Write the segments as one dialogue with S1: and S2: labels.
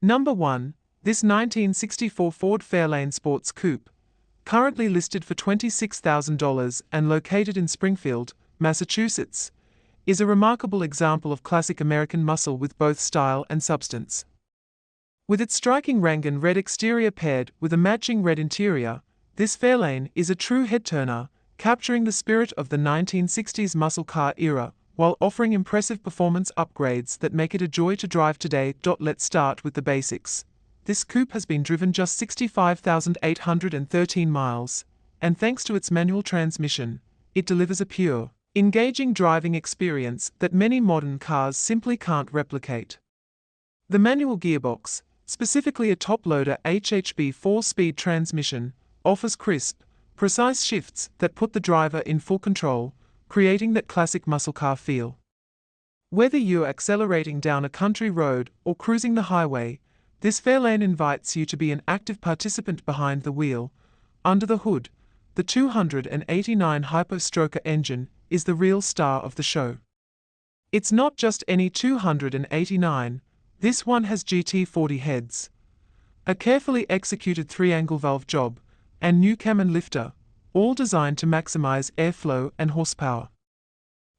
S1: Number 1. This 1964 Ford Fairlane Sports Coupe, currently listed for $26,000 and located in Springfield, Massachusetts, is a remarkable example of classic American muscle with both style and substance. With its striking Rangan red exterior paired with a matching red interior, this Fairlane is a true head-turner, capturing the spirit of the 1960s muscle car era, while offering impressive performance upgrades that make it a joy to drive today. Let's start with the basics. This coupe has been driven just 65,813 miles, and thanks to its manual transmission, it delivers a pure, engaging driving experience that many modern cars simply can't replicate. The manual gearbox, specifically a top-loader HHB 4-speed transmission, offers crisp, precise shifts that put the driver in full control, creating that classic muscle car feel. Whether you're accelerating down a country road or cruising the highway, this Fairlane invites you to be an active participant behind the wheel. Under the hood, the 289 Hyper-Stroker engine is the real star of the show. It's not just any 289, this one has GT40 heads, a carefully executed 3-angle valve job, and new cam and lifter, all designed to maximize airflow and horsepower.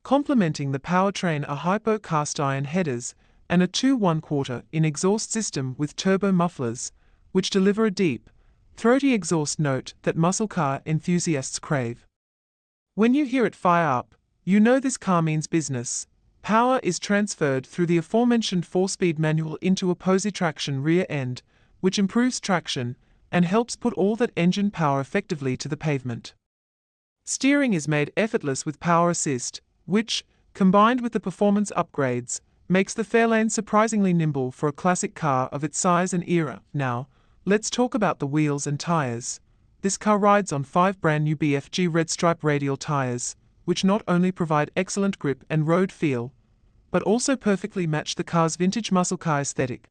S1: Complementing the powertrain are hypo cast iron headers and a 2.25-in exhaust system with turbo mufflers, which deliver a deep, throaty exhaust note that muscle car enthusiasts crave. When you hear it fire up, you know this car means business. Power is transferred through the aforementioned 4-speed manual into a posi-traction rear end, which improves traction and helps put all that engine power effectively to the pavement. Steering is made effortless with power assist, which, combined with the performance upgrades, makes the Fairlane surprisingly nimble for a classic car of its size and era. Now, let's talk about the wheels and tires. This car rides on 5 brand new BFG red stripe radial tires, which not only provide excellent grip and road feel, but also perfectly match the car's vintage muscle car aesthetic.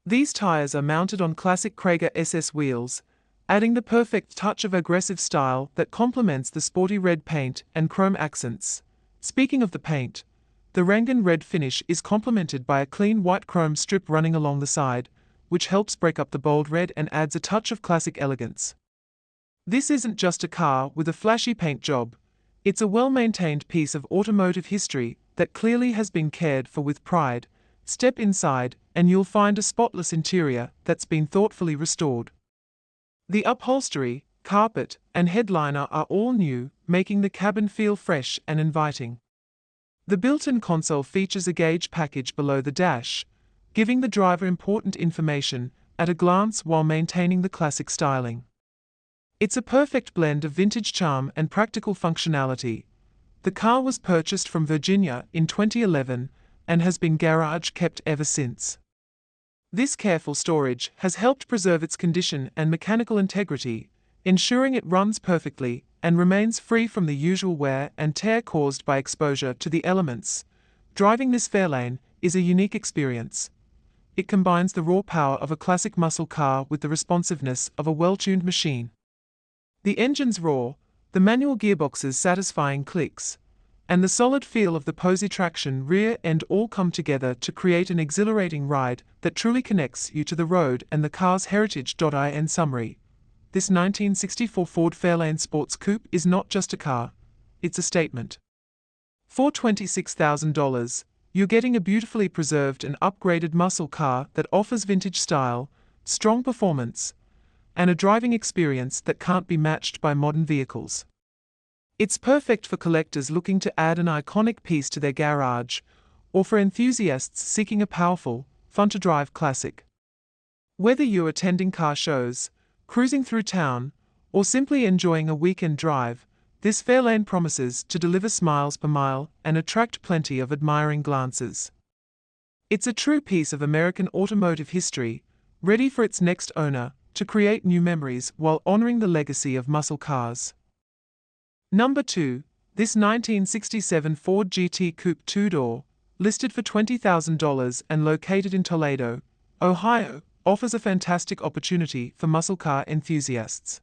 S1: These tires are mounted on classic Krager SS wheels, adding the perfect touch of aggressive style that complements the sporty red paint and chrome accents. Speaking of the paint, the Rangan red finish is complemented by a clean white chrome strip running along the side, which helps break up the bold red and adds a touch of classic elegance. This isn't just a car with a flashy paint job, it's a well-maintained piece of automotive history that clearly has been cared for with pride. Step inside, and you'll find a spotless interior that's been thoughtfully restored. The upholstery, carpet, and headliner are all new, making the cabin feel fresh and inviting. The built-in console features a gauge package below the dash, giving the driver important information at a glance while maintaining the classic styling. It's a perfect blend of vintage charm and practical functionality. The car was purchased from Virginia in 2011 and has been garage kept ever since. This careful storage has helped preserve its condition and mechanical integrity, ensuring it runs perfectly and remains free from the usual wear and tear caused by exposure to the elements. Driving this Fairlane is a unique experience. It combines the raw power of a classic muscle car with the responsiveness of a well-tuned machine. The engine's roar, the manual gearbox's satisfying clicks, and the solid feel of the posi-traction rear end all come together to create an exhilarating ride that truly connects you to the road and the car's heritage. In summary, this 1964 Ford Fairlane Sports Coupe is not just a car, it's a statement. For $26,000, you're getting a beautifully preserved and upgraded muscle car that offers vintage style, strong performance, and a driving experience that can't be matched by modern vehicles. It's perfect for collectors looking to add an iconic piece to their garage, or for enthusiasts seeking a powerful, fun-to-drive classic. Whether you're attending car shows, cruising through town, or simply enjoying a weekend drive, this Fairlane promises to deliver smiles per mile and attract plenty of admiring glances. It's a true piece of American automotive history, ready for its next owner to create new memories while honoring the legacy of muscle cars. Number 2. This 1967 Ford GT Coupe 2-door, listed for $20,000 and located in Toledo, Ohio, offers a fantastic opportunity for muscle car enthusiasts.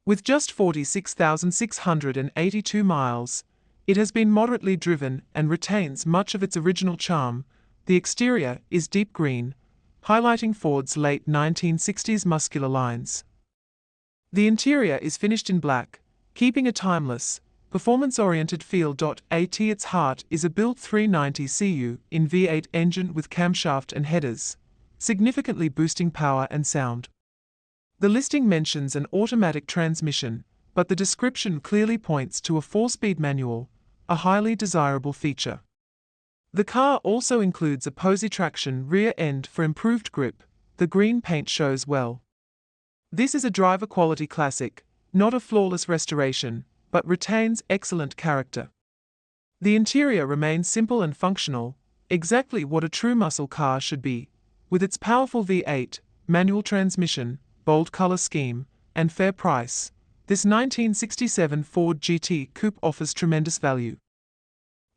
S1: With just 46,682 miles, it has been moderately driven and retains much of its original charm. The exterior is deep green, highlighting Ford's late 1960s muscular lines. The interior is finished in black, keeping a timeless, performance-oriented feel. At its heart is a built 390 cu in V8 engine with camshaft and headers, significantly boosting power and sound. The listing mentions an automatic transmission, but the description clearly points to a 4-speed manual, a highly desirable feature. The car also includes a posi-traction rear end for improved grip. The green paint shows well. This is a driver quality classic, not a flawless restoration, but retains excellent character. The interior remains simple and functional, exactly what a true muscle car should be, with its powerful V8, manual transmission, bold color scheme, and fair price. This 1967 Ford GT Coupe offers tremendous value.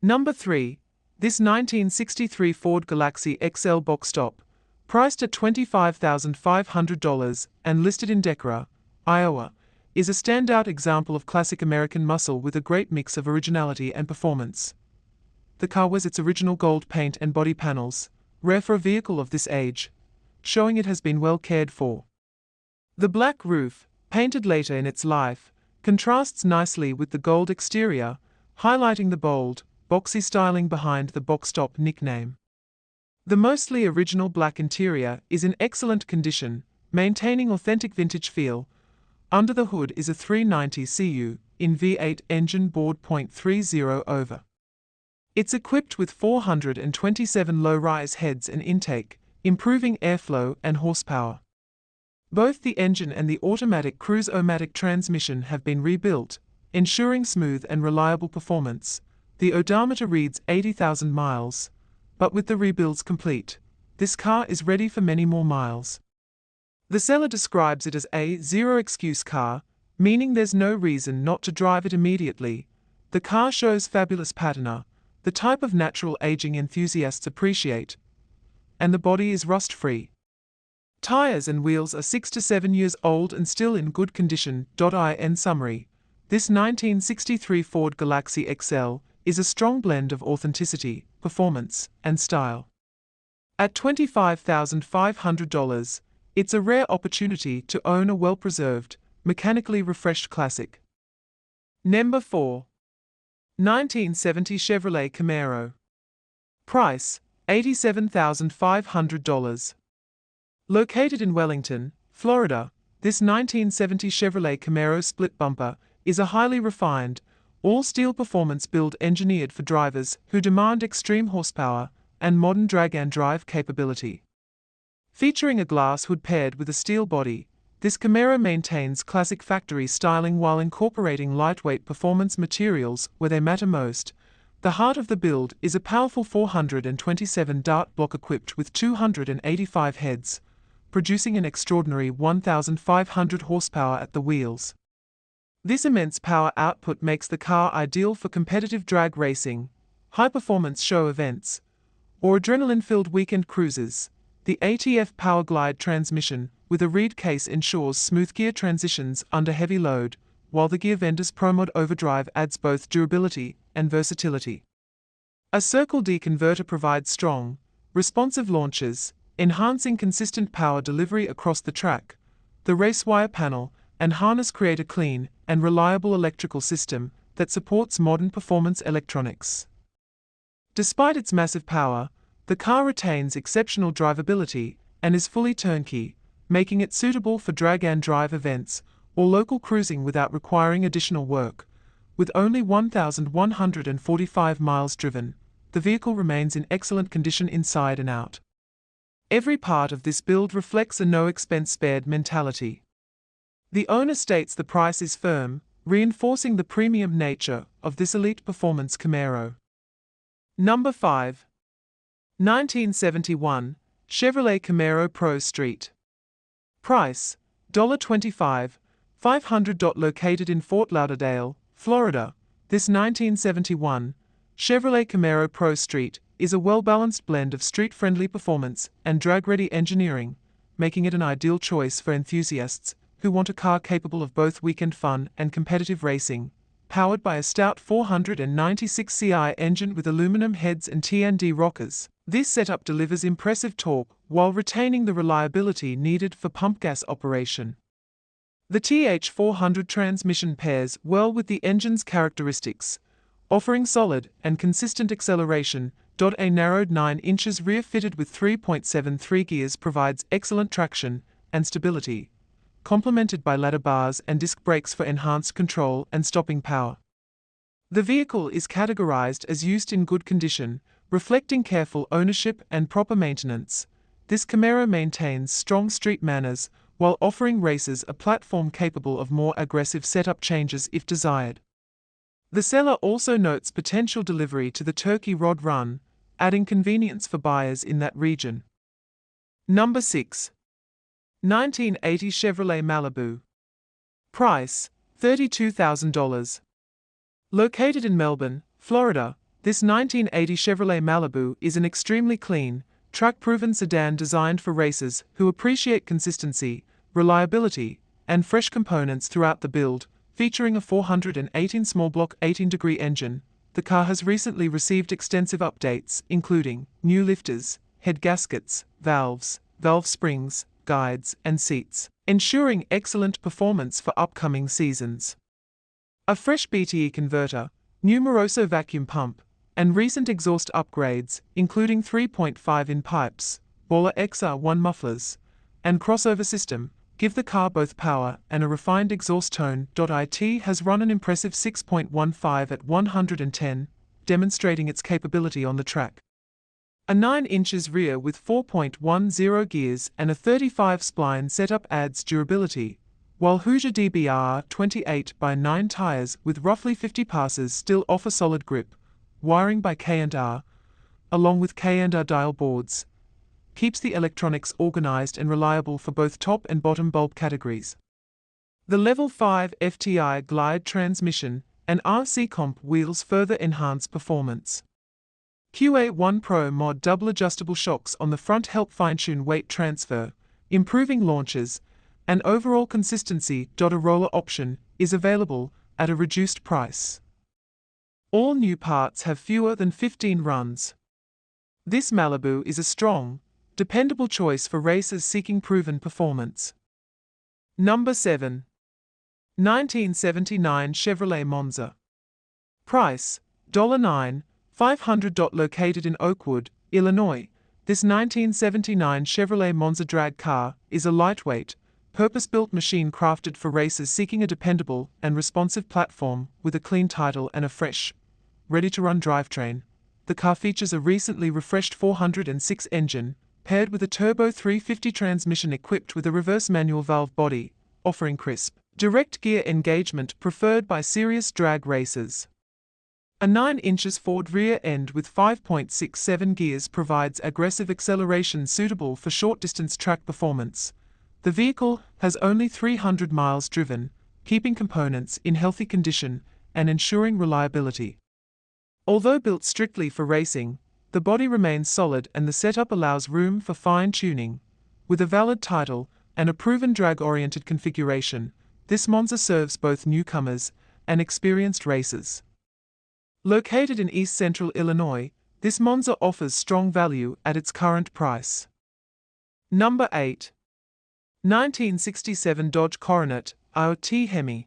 S1: Number 3. This 1963 Ford Galaxie XL box top, priced at $25,500 and listed in Decorah, Iowa, is a standout example of classic American muscle with a great mix of originality and performance. The car wears its original gold paint and body panels, rare for a vehicle of this age, showing it has been well cared for. The black roof, painted later in its life, contrasts nicely with the gold exterior, highlighting the bold, boxy styling behind the box top nickname. The mostly original black interior is in excellent condition, maintaining authentic vintage feel. Under the hood is a 390 cu in V8 engine bored .30 over. It's equipped with 427 low-rise heads and intake, improving airflow and horsepower. Both the engine and the automatic cruise-o-matic transmission have been rebuilt, ensuring smooth and reliable performance. The odometer reads 80,000 miles, but with the rebuilds complete, this car is ready for many more miles. The seller describes it as a zero-excuse car, meaning there's no reason not to drive it immediately. The car shows fabulous patina, the type of natural aging enthusiasts appreciate, and the body is rust-free. Tires and wheels are 6 to 7 years old and still in good condition. In summary, this 1963 Ford Galaxie XL is a strong blend of authenticity, performance, and style. At $25,500, it's a rare opportunity to own a well-preserved, mechanically refreshed classic. Number 4. 1970 Chevrolet Camaro. Price, $87,500. Located in Wellington, Florida, this 1970 Chevrolet Camaro split bumper is a highly refined, all-steel performance build engineered for drivers who demand extreme horsepower and modern drag-and-drive capability. Featuring a glass hood paired with a steel body, this Camaro maintains classic factory styling while incorporating lightweight performance materials where they matter most. The heart of the build is a powerful 427 dart block equipped with 285 heads, producing an extraordinary 1,500 horsepower at the wheels. This immense power output makes the car ideal for competitive drag racing, high-performance show events, or adrenaline-filled weekend cruises. The ATF Powerglide transmission with a reed case ensures smooth gear transitions under heavy load, while the Gear Vendor's ProMod Overdrive adds both durability and versatility. A Circle D converter provides strong, responsive launches, enhancing consistent power delivery across the track. The race wire panel and harness create a clean and reliable electrical system that supports modern performance electronics. Despite its massive power, the car retains exceptional drivability and is fully turnkey, making it suitable for drag-and-drive events or local cruising without requiring additional work. With only 1,145 miles driven, the vehicle remains in excellent condition inside and out. Every part of this build reflects a no-expense-spared mentality. The owner states the price is firm, reinforcing the premium nature of this elite performance Camaro. Number 5. 1971 Chevrolet Camaro Pro Street. Price, $25,500. Located in Fort Lauderdale, Florida, this 1971 Chevrolet Camaro Pro Street is a well-balanced blend of street-friendly performance and drag-ready engineering, making it an ideal choice for enthusiasts who want a car capable of both weekend fun and competitive racing. Powered by a stout 496 CI engine with aluminum heads and T&D rockers, this setup delivers impressive torque while retaining the reliability needed for pump gas operation. The TH400 transmission pairs well with the engine's characteristics, offering solid and consistent acceleration. A narrowed 9 inches rear fitted with 3.73 gears provides excellent traction and stability, complemented by ladder bars and disc brakes for enhanced control and stopping power. The vehicle is categorized as used in good condition, reflecting careful ownership and proper maintenance. This Camaro maintains strong street manners while offering racers a platform capable of more aggressive setup changes if desired. The seller also notes potential delivery to the Turkey Rod Run, adding convenience for buyers in that region. Number 6. 1980 Chevrolet Malibu. Price, $32,000. Located in Melbourne, Florida, this 1980 Chevrolet Malibu is an extremely clean, track-proven sedan designed for racers who appreciate consistency, reliability, and fresh components throughout the build. Featuring a 418 small block 18-degree engine, the car has recently received extensive updates, including new lifters, head gaskets, valves, valve springs, guides, and seats, ensuring excellent performance for upcoming seasons. A fresh BTE converter, new Moroso vacuum pump, and recent exhaust upgrades, including 3.5-in pipes, Baller XR1 mufflers, and crossover system, give the car both power and a refined exhaust tone. It has run an impressive 6.15 at 110, demonstrating its capability on the track. A 9 inches rear with 4.10 gears and a 35 spline setup adds durability, while Hoosier DBR 28x9 tires with roughly 50 passes still offer solid grip. Wiring by K&R, along with K&R dial boards, keeps the electronics organized and reliable for both top and bottom bulb categories. The Level 5 FTI Glide transmission and RC Comp wheels further enhance performance. QA1 Pro Mod double adjustable shocks on the front help fine-tune weight transfer, improving launches, and overall consistency. A roller option is available at a reduced price. All new parts have fewer than 15 runs. This Malibu is a strong, dependable choice for racers seeking proven performance. Number 7. 1979 Chevrolet Monza. Price, $9,500. Located in Oakwood, Illinois, this 1979 Chevrolet Monza drag car is a lightweight, purpose-built machine crafted for racers seeking a dependable and responsive platform with a clean title and a fresh, ready-to-run drivetrain. The car features a recently refreshed 406 engine, paired with a turbo 350 transmission equipped with a reverse manual valve body, offering crisp, direct gear engagement preferred by serious drag racers. A 9 inches Ford rear end with 5.67 gears provides aggressive acceleration suitable for short-distance track performance. The vehicle has only 300 miles driven, keeping components in healthy condition and ensuring reliability. Although built strictly for racing, the body remains solid and the setup allows room for fine-tuning. With a valid title and a proven drag-oriented configuration, this Monza serves both newcomers and experienced racers. Located in East Central Illinois, this Monza offers strong value at its current price. Number 8. 1967 Dodge Coronet IoT Hemi.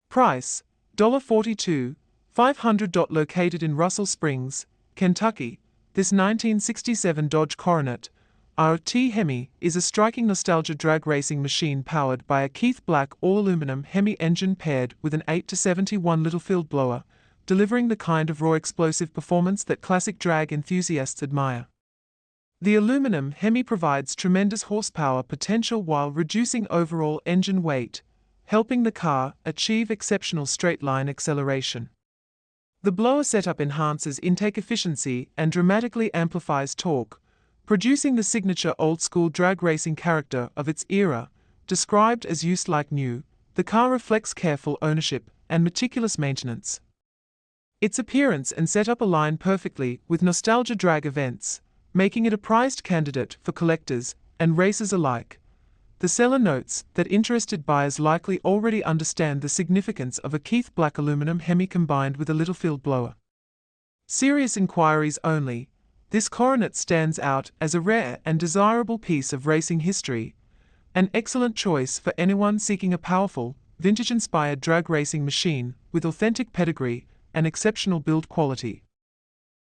S1: Price, $42,500. Located in Russell Springs, Kentucky, this 1967 Dodge Coronet IoT Hemi is a striking nostalgia drag racing machine powered by a Keith Black all-aluminum Hemi engine paired with an 8-71 Littlefield blower, delivering the kind of raw explosive performance that classic drag enthusiasts admire. The aluminum Hemi provides tremendous horsepower potential while reducing overall engine weight, helping the car achieve exceptional straight-line acceleration. The blower setup enhances intake efficiency and dramatically amplifies torque, producing the signature old-school drag racing character of its era. Described as used like new, the car reflects careful ownership and meticulous maintenance. Its appearance and setup align perfectly with nostalgia drag events, making it a prized candidate for collectors and racers alike. The seller notes that interested buyers likely already understand the significance of a Keith Black aluminum Hemi combined with a Littlefield blower. Serious inquiries only. This Coronet stands out as a rare and desirable piece of racing history, an excellent choice for anyone seeking a powerful, vintage-inspired drag racing machine with authentic pedigree and exceptional build quality.